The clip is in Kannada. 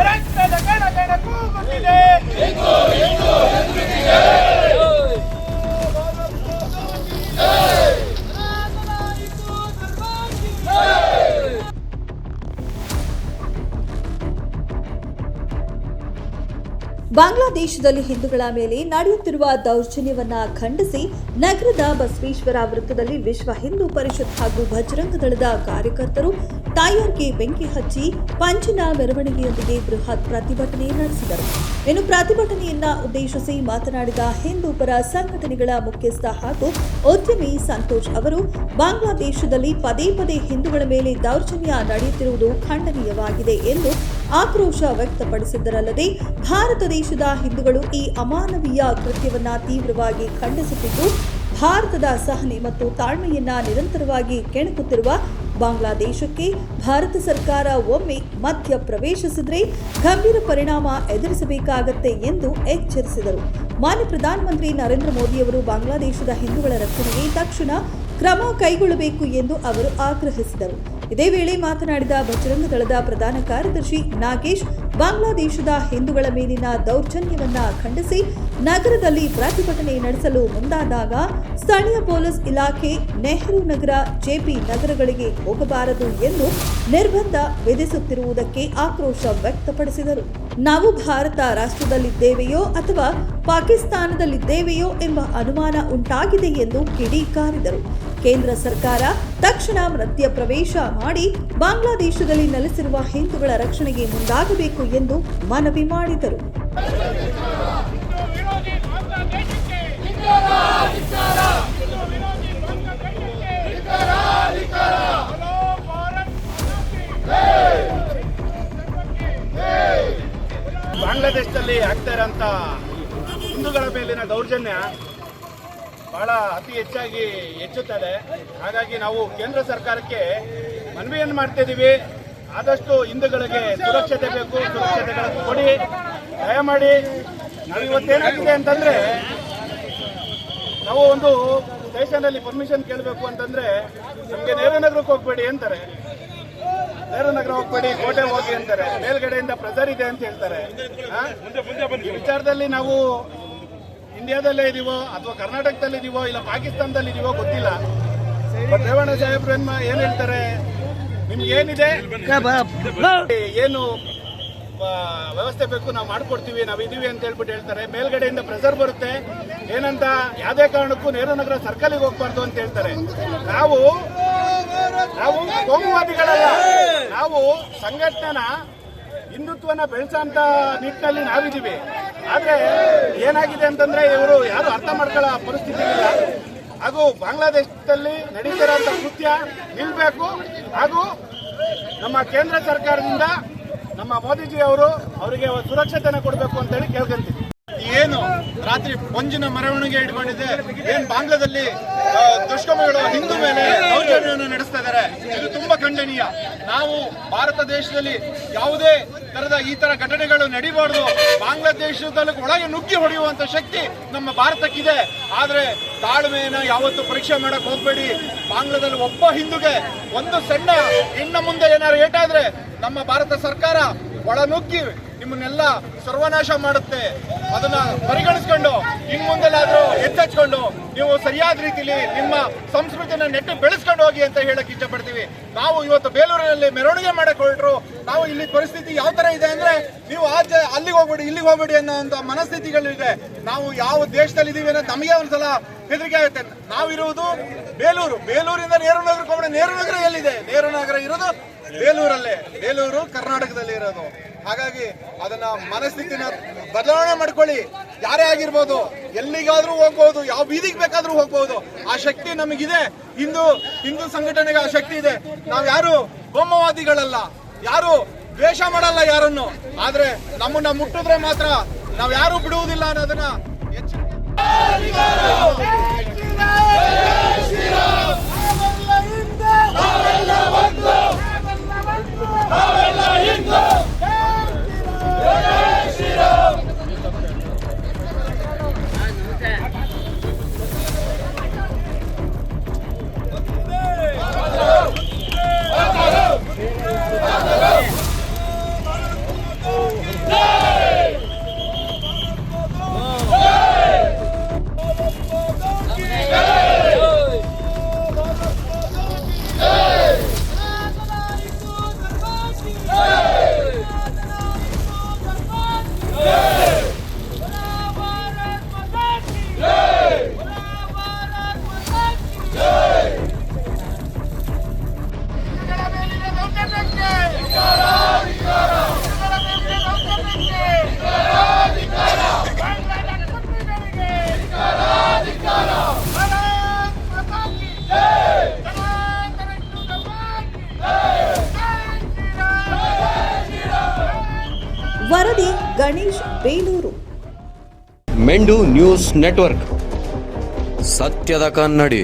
ರಕ್ತದ ಗಣಗಣ ಕೂಗುತ್ತಿದೆ. ಬಾಂಗ್ಲಾದೇಶದಲ್ಲಿ ಹಿಂದೂಗಳ ಮೇಲೆ ನಡೆಯುತ್ತಿರುವ ದೌರ್ಜನ್ಯವನ್ನ ಖಂಡಿಸಿ ನಗರದ ಬಸವೇಶ್ವರ ವೃತ್ತದಲ್ಲಿ ವಿಶ್ವ ಹಿಂದೂ ಪರಿಷತ್ ಹಾಗೂ ಬಜರಂಗ ದಳದ ಕಾರ್ಯಕರ್ತರು ಟೈರ್ಗೆ ಬೆಂಕಿ ಹಚ್ಚಿ ಪಂಚಿನ ಮೆರವಣಿಗೆಯೊಂದಿಗೆ ಬೃಹತ್ ಪ್ರತಿಭಟನೆ ನಡೆಸಿದರು. ಇನ್ನು ಪ್ರತಿಭಟನೆಯನ್ನ ಉದ್ದೇಶಿಸಿ ಮಾತನಾಡಿದ ಹಿಂದೂ ಪರ ಸಂಘಟನೆಗಳ ಮುಖ್ಯಸ್ಥ ಹಾಗೂ ಉದ್ಯಮಿ ಸಂತೋಷ್ ಅವರು, ಬಾಂಗ್ಲಾದೇಶದಲ್ಲಿ ಪದೇ ಪದೇ ಹಿಂದೂಗಳ ಮೇಲೆ ದೌರ್ಜನ್ಯ ನಡೆಯುತ್ತಿರುವುದು ಖಂಡನೀಯವಾಗಿದೆ ಎಂದು ಆಕ್ರೋಶ ವ್ಯಕ್ತಪಡಿಸಿದ್ದರಲ್ಲದೆ ಭಾರತ ದೇಶದ ಹಿಂದೂಗಳು ಈ ಅಮಾನವೀಯ ಕೃತ್ಯವನ್ನ ತೀವ್ರವಾಗಿ ಖಂಡಿಸುತ್ತಿದ್ದು, ಭಾರತದ ಸಹನೆ ಮತ್ತು ತಾಳ್ಮೆಯನ್ನ ನಿರಂತರವಾಗಿ ಕೆಣಕುತ್ತಿರುವ ಬಾಂಗ್ಲಾದೇಶಕ್ಕೆ ಭಾರತ ಸರ್ಕಾರ ಒಮ್ಮೆ ಮಧ್ಯ ಪ್ರವೇಶಿಸಿದರೆ ಗಂಭೀರ ಪರಿಣಾಮ ಎದುರಿಸಬೇಕಾಗತ್ತೆ ಎಂದು ಎಚ್ಚರಿಸಿದರು. ಮಾನ್ಯ ಪ್ರಧಾನಮಂತ್ರಿ ನರೇಂದ್ರ ಮೋದಿಯವರು ಬಾಂಗ್ಲಾದೇಶದ ಹಿಂದೂಗಳ ರಕ್ಷಣೆಗೆ ತಕ್ಷಣ ಕ್ರಮ ಕೈಗೊಳ್ಳಬೇಕು ಎಂದು ಅವರು ಆಗ್ರಹಿಸಿದರು. ಇದೇ ವೇಳೆ ಮಾತನಾಡಿದ ಬಜರಂಗ ದಳದ ಪ್ರಧಾನ ಕಾರ್ಯದರ್ಶಿ ನಾಗೇಶ್, ಬಾಂಗ್ಲಾದೇಶದ ಹಿಂದೂಗಳ ಮೇಲಿನ ದೌರ್ಜನ್ಯವನ್ನ ಖಂಡಿಸಿ ನಗರದಲ್ಲಿ ಪ್ರತಿಭಟನೆ ನಡೆಸಲು ಮುಂದಾದಾಗ ಸ್ಥಳೀಯ ಪೊಲೀಸ್ ಇಲಾಖೆ ನೆಹರು ನಗರ, ಜೆಪಿ ನಗರಗಳಿಗೆ ಹೋಗಬಾರದು ಎಂದು ನಿರ್ಬಂಧ ವಿಧಿಸುತ್ತಿರುವುದಕ್ಕೆ ಆಕ್ರೋಶ ವ್ಯಕ್ತಪಡಿಸಿದರು. ನಾವು ಭಾರತ ರಾಷ್ಟ್ರದಲ್ಲಿದ್ದೇವೆಯೋ ಅಥವಾ ಪಾಕಿಸ್ತಾನದಲ್ಲಿದ್ದೇವೆಯೋ ಎಂಬ ಅನುಮಾನ ಉಂಟಾಗಿದೆ ಎಂದು ಕಿಡಿಕಾರಿದರು. ಕೇಂದ್ರ ಸರ್ಕಾರ ತಕ್ಷಣ ಮಧ್ಯ ಪ್ರವೇಶ ಮಾಡಿ ಬಾಂಗ್ಲಾದೇಶದಲ್ಲಿ ನೆಲೆಸಿರುವ ಹಿಂದೂಗಳ ರಕ್ಷಣೆಗೆ ಮುಂದಾಗಬೇಕು ಎಂದು ಮನವಿ ಮಾಡಿದರು. ಬಾಂಗ್ಲಾದೇಶದಲ್ಲಿ ಆಗ್ತಾ ಇರೋಂಥ ಹಿಂದೂಗಳ ಮೇಲಿನ ದೌರ್ಜನ್ಯ ಬಹಳ ಅತಿ ಹೆಚ್ಚಾಗಿ ಹೆಚ್ಚುತ್ತದೆ. ಹಾಗಾಗಿ ನಾವು ಕೇಂದ್ರ ಸರ್ಕಾರಕ್ಕೆ ಮನವಿಯನ್ನು ಮಾಡ್ತಾ ಇದ್ದೀವಿ. ಆದಷ್ಟು ಹಿಂದೂಗಳಿಗೆ ಸುರಕ್ಷತೆ ಬೇಕು, ಸುರಕ್ಷತೆಗಳನ್ನು ಕೊಡಿ, ದಯಮಾಡಿ. ನಾವು ಇವತ್ತೇನಾಗಿದೆ ಅಂತಂದ್ರೆ, ನಾವು ಒಂದು ಸ್ಟೇಷನಲ್ಲಿ ಪರ್ಮಿಷನ್ ಕೇಳಬೇಕು ಅಂತಂದ್ರೆ ನಮಗೆ ನೆಹರು ನಗರಕ್ಕೆ ಹೋಗ್ಬೇಡಿ ಅಂತಾರೆ, ನೆಹರು ನಗರ ಹೋಗ್ಬೇಡಿ, ಕೋಟೆ ಹೋಗಿ ಅಂತಾರೆ, ಮೇಲ್ಗಡೆಯಿಂದ ಪ್ರೆಸರ್ ಇದೆ ಅಂತ ಹೇಳ್ತಾರೆ. ಈ ವಿಚಾರದಲ್ಲಿ ನಾವು ಇಂಡಿಯಾದಲ್ಲೇ ಇದೀವೋ ಅಥವಾ ಕರ್ನಾಟಕದಲ್ಲಿ ಇದೀವೋ ಇಲ್ಲ ಪಾಕಿಸ್ತಾನದಲ್ಲಿ ಇದೀವೋ ಗೊತ್ತಿಲ್ಲ. ಬಟ್ ರೇವಣ್ಣ ಸಾಹೇಬ್ರು ಏನ್ ಹೇಳ್ತಾರೆ, ನಿಮ್ಗೆ ಏನಿದೆ, ಏನು ವ್ಯವಸ್ಥೆ ಬೇಕು ನಾವು ಮಾಡ್ಕೊಡ್ತೀವಿ, ನಾವು ಇದೀವಿ ಅಂತ ಹೇಳ್ಬಿಟ್ಟು ಹೇಳ್ತಾರೆ. ಮೇಲ್ಗಡೆಯಿಂದ ಪ್ರೆಸರ್ ಬರುತ್ತೆ, ಏನಂತ ಯಾವುದೇ ಕಾರಣಕ್ಕೂ ನೆಹರು ನಗರ ಸರ್ಕಲ್ಗೆ ಹೋಗ್ಬಾರ್ದು ಅಂತ ಹೇಳ್ತಾರೆ. ನಾವು ಕೋಮುವಾದಿಗಳಲ್ಲ, ನಾವು ಸಂಘಟನೆನ ಹಿಂದುತ್ವನ ಬೆಳೆಸೋಂತ ನಿಟ್ಟಿನಲ್ಲಿ ನಾವಿದ್ದೀವಿ. ಆದ್ರೆ ಏನಾಗಿದೆ ಅಂತಂದ್ರೆ ಇವರು ಯಾರು ಅರ್ಥ ಮಾಡ್ಕೊಳ್ಳೋ ಪರಿಸ್ಥಿತಿ ಇಲ್ಲ. ಹಾಗೂ ಬಾಂಗ್ಲಾದೇಶದಲ್ಲಿ ನಡೀತಿರೋಂಥ ಕೃತ್ಯ ನಿಲ್ಬೇಕು. ಹಾಗೂ ನಮ್ಮ ಕೇಂದ್ರ ಸರ್ಕಾರದಿಂದ ನಮ್ಮ ಮೋದಿಜಿ ಅವರಿಗೆ ಸುರಕ್ಷತೆನ ಕೊಡಬೇಕು ಅಂತ ಹೇಳಿ ಕೇಳ್ಕೊಂತೀವಿ. ಏನು ರಾತ್ರಿ ಪಂಜಿನ ಮೆರವಣಿಗೆ ಇಟ್ಕೊಂಡಿದೆ, ಏನ್ ಬಾಂಗ್ಲಾದಲ್ಲಿ ದುಷ್ಕರ್ಮಿಗಳು ಹಿಂದೂ ಮೇಲೆ ದೌರ್ಜನ್ಯವನ್ನು ನಡೆಸ್ತಾ ಇದ್ದಾರೆ, ಇದು ತುಂಬಾ ಖಂಡನೀಯ. ನಾವು ಭಾರತ ದೇಶದಲ್ಲಿ ಯಾವುದೇ ತರದ ಈ ತರ ಘಟನೆಗಳು ನಡೀಬಾರ್ದು. ಬಾಂಗ್ಲಾದೇಶದಲ್ಲಿ ಒಳಗೆ ನುಗ್ಗಿ ಹೊಡೆಯುವಂತ ಶಕ್ತಿ ನಮ್ಮ ಭಾರತಕ್ಕಿದೆ. ಆದ್ರೆ ತಾಳ್ಮೆಯನ್ನ ಯಾವತ್ತು ಪರೀಕ್ಷೆ ಮಾಡಕ್ ಹೋಗ್ಬೇಡಿ. ಬಾಂಗ್ಲಾದಲ್ಲಿ ಒಬ್ಬ ಹಿಂದೂಗೆ ಒಂದು ಸಣ್ಣ ಇನ್ನ ಮುಂದೆ ಏನಾದ್ರು ಏಟಾದ್ರೆ ನಮ್ಮ ಭಾರತ ಸರ್ಕಾರ ಒಳ ನುಗ್ಗಿ ನಿಮ್ಮನ್ನೆಲ್ಲ ಸರ್ವನಾಶ ಮಾಡುತ್ತೆ. ಅದನ್ನ ಪರಿಗಣಿಸ್ಕೊಂಡು ಇನ್ ಮುಂದೆಲ್ಲಾದ್ರೂ ಎಚ್ಚೆಚ್ಕೊಂಡು ನೀವು ಸರಿಯಾದ ರೀತಿಯಲ್ಲಿ ನಿಮ್ಮ ಸಂಸ್ಕೃತಿನ ನೆಟ್ಟು ಬೆಳೆಸ್ಕೊಂಡು ಹೋಗಿ ಅಂತ ಹೇಳಕ್ ಇಷ್ಟಪಡ್ತೀವಿ. ನಾವು ಇವತ್ತು ಬೇಲೂರಿನಲ್ಲಿ ಮೆರವಣಿಗೆ ಮಾಡಕ್ ಹೊರಟ್ರು. ನಾವು ಇಲ್ಲಿ ಪರಿಸ್ಥಿತಿ ಯಾವ ತರ ಇದೆ ಅಂದ್ರೆ, ನೀವು ಅಲ್ಲಿಗೆ ಹೋಗ್ಬೇಡಿ ಇಲ್ಲಿಗೆ ಹೋಗ್ಬೇಡಿ ಅನ್ನೋ ಮನಸ್ಥಿತಿಗಳು ಇದೆ. ನಾವು ಯಾವ ದೇಶದಲ್ಲಿ ಇದೀವಿ ಅನ್ನೋದು ನಮಗೆ ಒಂದ್ಸಲ ಹೆದರಿಕೆ ಆಗುತ್ತೆ. ನಾವಿರುವುದು ಬೇಲೂರಿಂದ ನೆಹರು ನಗರಕ್ಕೆ ಹೋಗೋಣ. ನೆಹರು ನಗರ ಎಲ್ಲಿದೆ? ನೆಹರು ನಗರ ಇರೋದು ಬೇಲೂರಲ್ಲೇ. ಬೇಲೂರು ಕರ್ನಾಟಕದಲ್ಲಿ ಇರೋದು. ಹಾಗಾಗಿ ಅದನ್ನ ಮನಸ್ಥಿತಿನ ಬದಲಾವಣೆ ಮಾಡ್ಕೊಳ್ಳಿ. ಯಾರೇ ಆಗಿರ್ಬೋದು, ಎಲ್ಲಿಗಾದ್ರೂ ಹೋಗ್ಬಹುದು, ಯಾವ ಬೀದಿಗೆ ಬೇಕಾದ್ರೂ ಹೋಗ್ಬಹುದು. ಆ ಶಕ್ತಿ ನಮಗಿದೆ. ಹಿಂದೂ ಸಂಘಟನೆಗೆ ಆ ಶಕ್ತಿ ಇದೆ. ನಾವ್ ಯಾರು ಕೋಮುವಾದಿಗಳಲ್ಲ, ಯಾರು ದ್ವೇಷ ಮಾಡಲ್ಲ ಯಾರನ್ನು. ಆದ್ರೆ ನಮ್ಮನ್ನ ಮುಟ್ಟಿದ್ರೆ ಮಾತ್ರ ನಾವ್ ಯಾರು ಬಿಡುವುದಿಲ್ಲ ಅನ್ನೋದನ್ನ ವರದಿ ಗಣೇಶ್ ಬೇಲೂರು. ಮೆಂಡು ನ್ಯೂಸ್ ನೆಟ್ವರ್ಕ್, ಸತ್ಯದ ಕನ್ನಡಿ.